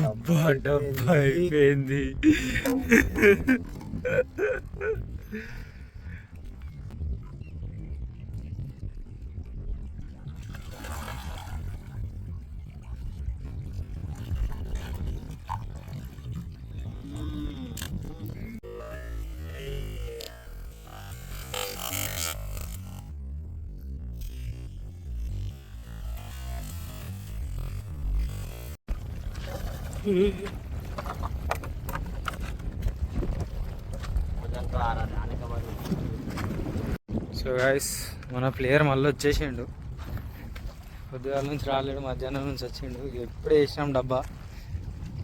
డబ్బా డబ్బా అయిపోయింది. సో గైస్, మన ప్లేయర్ మళ్ళీ వచ్చేసిండు. పొద్దుగాల నుంచి రాలేడు, మధ్యాహ్నం నుంచి వచ్చిండు. ఎప్పుడే వేసినాం డబ్బా,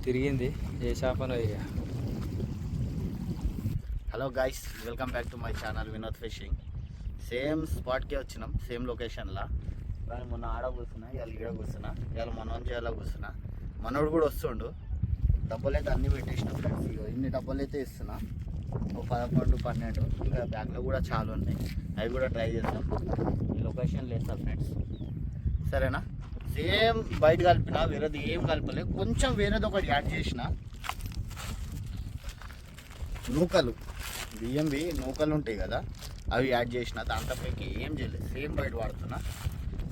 తిరిగింది ఏ చేపనో ఇక. Hello guys, welcome back to my channel Vinod fishing. Same స్పాట్కే వచ్చినాం, సేమ్ లొకేషన్లో. కానీ మొన్న ఆడ కూర్చున్నా, ఇవాళ ఈడ కూర్చున్నా, ఇవాళ మనం చేయాలో కూర్చున్నా. మనోడు కూడా వస్తుండు. డబ్బులు అయితే అన్నీ పెట్టేసిన ఫ్రెండ్స్. ఇన్ని డబ్బులు అయితే ఇస్తున్నా, ఒక 11, 12. ఇంకా బ్యాగ్లో కూడా చాలా ఉన్నాయి, అవి కూడా ట్రై చేస్తాం. ఈ లొకేషన్లో వేస్తాం ఫ్రెండ్స్, సరేనా? సేమ్ బయట కలిపిన, వేరేది ఏం కలపలే. కొంచెం వేరేది ఒకటి యాడ్ చేసిన, నూకలు, బియ్యంవి నూకలు ఉంటాయి కదా, అవి యాడ్ చేసిన. దాంట్లో పైకి ఏం చేయలేదు, సేమ్ బయట వాడుతున్నా.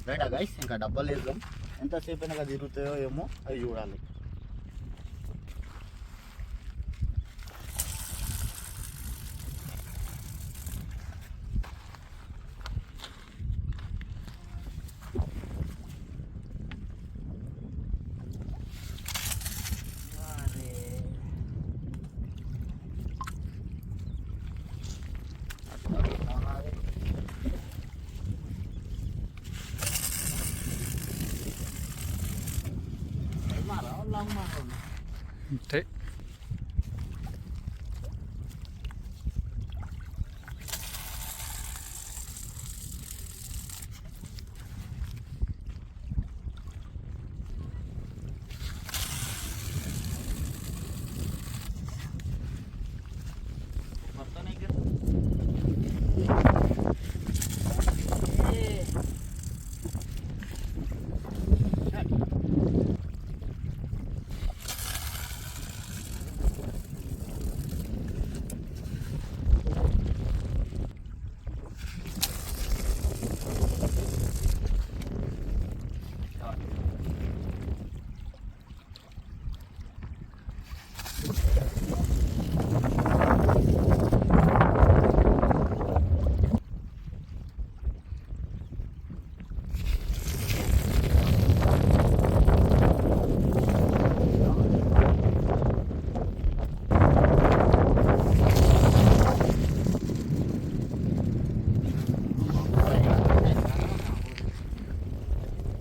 రైటా గైస్, ఇంకా డబ్బాలు వేద్దాం. ఎంతసేపు అయినా తిరుగుతాయో ఏమో, అవి చూడాలి. అంతే.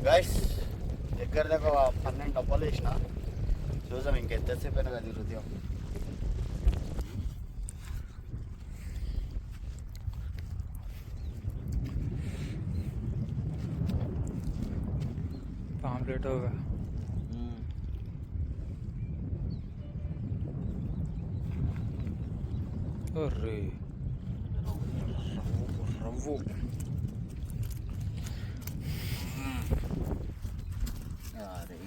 గైస్, దగ్గర 12 డబ్బాలు వేసిన. చూసాం ఇంకెంతసేపు అయినా కదా తిరుగుతాం. పాంప్లెట్ होगा. अरे रव्वू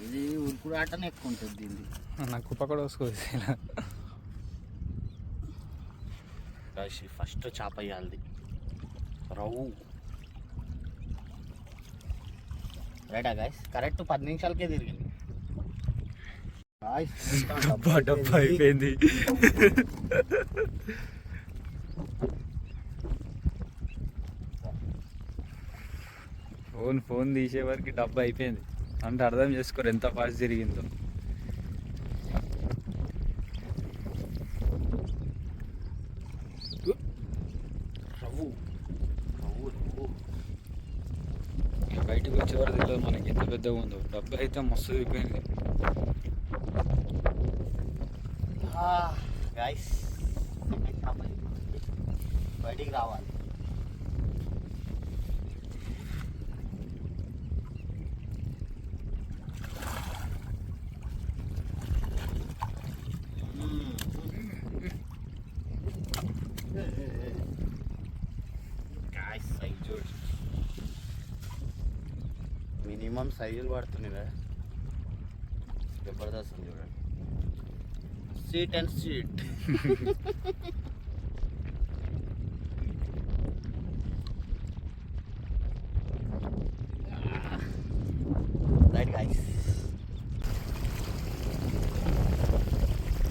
ఇది ఉరుకుడు ఆటనే ఎక్కువ ఉంటుంది దీన్ని. నాకు కుప్ప కూడా వస్తుంది. ఫస్ట్ చేప వేయాలి, రవ్వు. రైటా గైస్, కరెక్ట్ 10 నిమిషాలకే తిరిగింది. డబ్బా డబ్బా అయిపోయింది. ఫోన్ తీసే వరకు డబ్బా అయిపోయింది అంటే అర్థం చేసుకోరు ఎంత ఫాస్ట్ జరిగిందో. బయటకు వచ్చేవారు తెలియదు మనకి ఎంత పెద్దగా ఉందో. డబ్బా అయితే మస్తు అయిపోయింది. గైస్, బయటికి రావాలి. మినిమం సైజులు పడుతున్నాయి కదా. జబర్దస్త్ ఉంది చూడండి. Sweet and sweet. Right guys.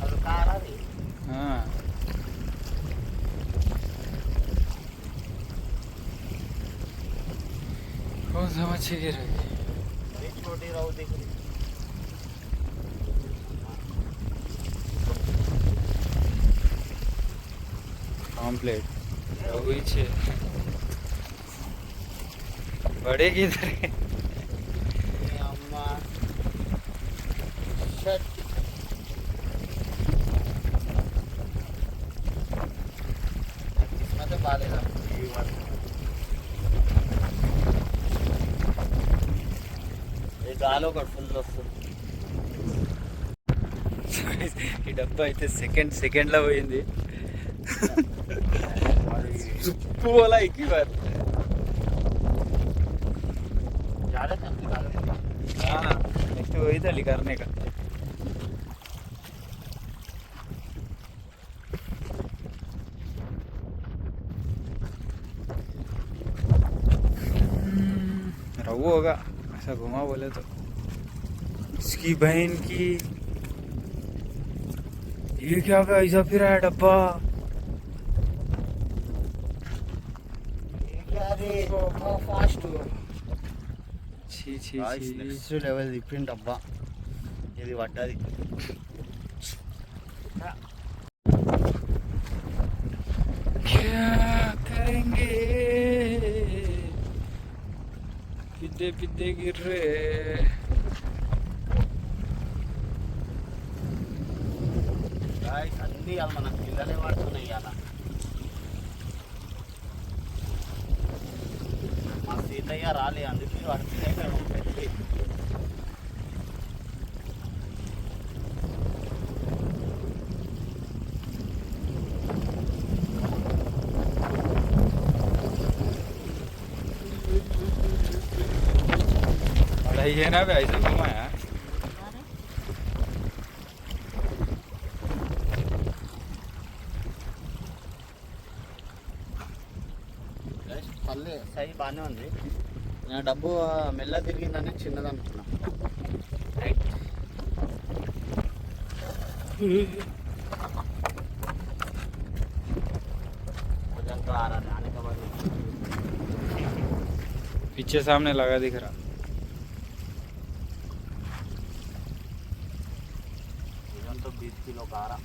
అది కారాది. कौन सा मच्छी गिर रही है? ये छोटी राहू दिख रही. ऑमलेट वही छे बड़े किधर है? ये अम्मा शट. इसमें तो बाले ना ये गालो कर फुल వస్తుంది. ఈ డబ్బా అయితే సెకండ్ లో పోయింది. चुप्पू वाला एक ही बार. ज्यादा चलती गालो. हाँ नेक्स्ट वही था करने का. रवो होगा ऐसा घुमा बोले तो. इसकी बहन की ये क्या ऐसा फिर है डब्बा. फास्ट छी छी నెక్స్ట్ లెవెల్ డిఫరెంట్ అబ్బా. ఇది పడ్డది. क्या करेंगे पिद्दे पिद्दे गिर रहे. గాయ్స్ అన్నీ ఇవాళ మన పిల్లలే వాడుతున్నాయి. ఇవాళ మా సీతయ్య రాలే అందుకే వాడుతున్నాయి. పెట్టి पढ़ाई है ना भाई ऐसे घुमाया. పల్లె సై బాగానే ఉంది. నేను డబ్బు మెల్ల తిరిగిందని చిన్నది అనుకున్నా. కొంచెం ఆనే का बाद पीछे सामने लगा दिख रहा. तो 20 किलो కారా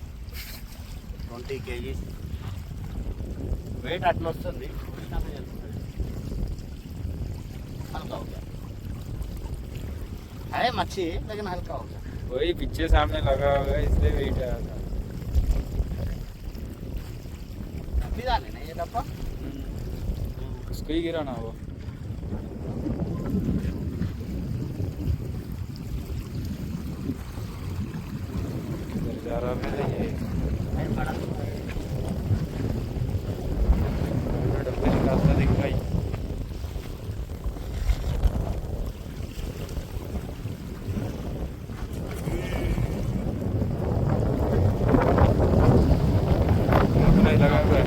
20 kg వెయిట్ అట్లా వస్తుంది. हल्का हो गया है मच्छी लेकिन हल्का हो गया. वही पीछे सामने लगा होगा इसलिए वेट आया था. अभी डाले ना ये डब्बा. उसको ही गिरा ना वो. इधर जा रहा है ये बड़ा डब्बे निकालता दिख भाई. लगा हुआ है.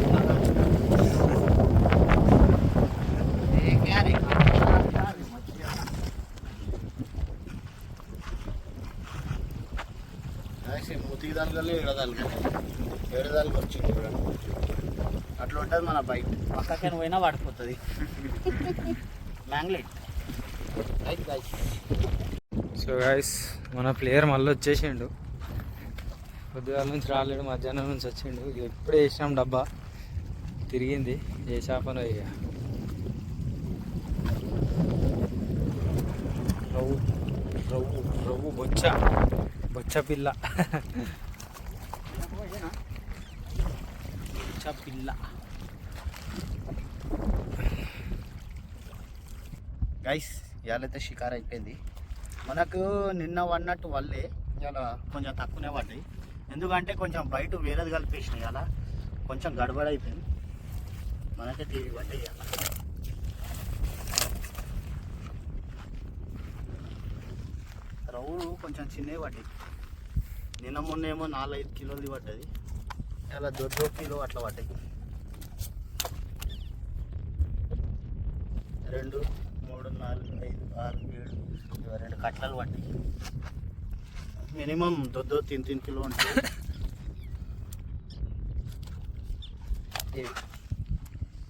ये क्या रे ऐसे मोती दाल गले एड़दाल వచ్చింది చూడండి. అట్లా ఉంటుంది మన బైక్. పక్కకి పోయినా పడిపోతుంది. మ్యాంగ్లెట్ రైట్ గైస్. సో గైస్ మన ప్లేయర్ మళ్ళీ వచ్చేసిండు. పొద్దుగాల నుంచి రాలేడు, మధ్యాహ్నం నుంచి వచ్చిండు. ఎప్పుడే వేసినాం డబ్బా తిరిగింది. ఏ చేపనో ఇక రవ్వు రవ్వు రవ్వు బొచ్చ పిల్ల. బొచ్చ పిల్ల గైస్. ఇవాళైతే షికార్ అయిపోయింది మనకు. నిన్న పడినట్టు వల్లే ఇలా కొంచెం తక్కువనే పడ్డాయి. ఎందుకంటే కొంచెం బయట వేరేది కలిపేసినాయి. అలా కొంచెం గడబడ అయిపోయింది. మనకే టీవీ పడ్డాయి అలా. రవ్వులు కొంచెం చిన్నవి పట్టాయి. నిన్న మొన్న ఏమో 4-5 కిలోలు పడ్డది, ఇలా 2 కిలో అట్లా పట్టాయి. 2, 3, 4, 5, 6, 7 2 కట్లలు పట్టాయి. మినిమం 3 కిలో ఉంటుంది.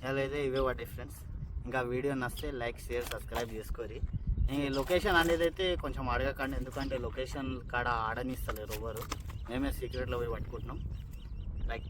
ఇలా అయితే ఇవే పట్టాయి ఫ్రెండ్స్. ఇంకా వీడియో నచ్చితే లైక్, షేర్, సబ్స్క్రైబ్ చేసుకోరి. ఈ లొకేషన్ అనేది అయితే కొంచెం అడగకండి, ఎందుకంటే లొకేషన్ కాడ ఆడనిస్తలేరు ఎవరు. మేమే సీక్రెట్లో పోయి పట్టుకుంటున్నాం. లైక్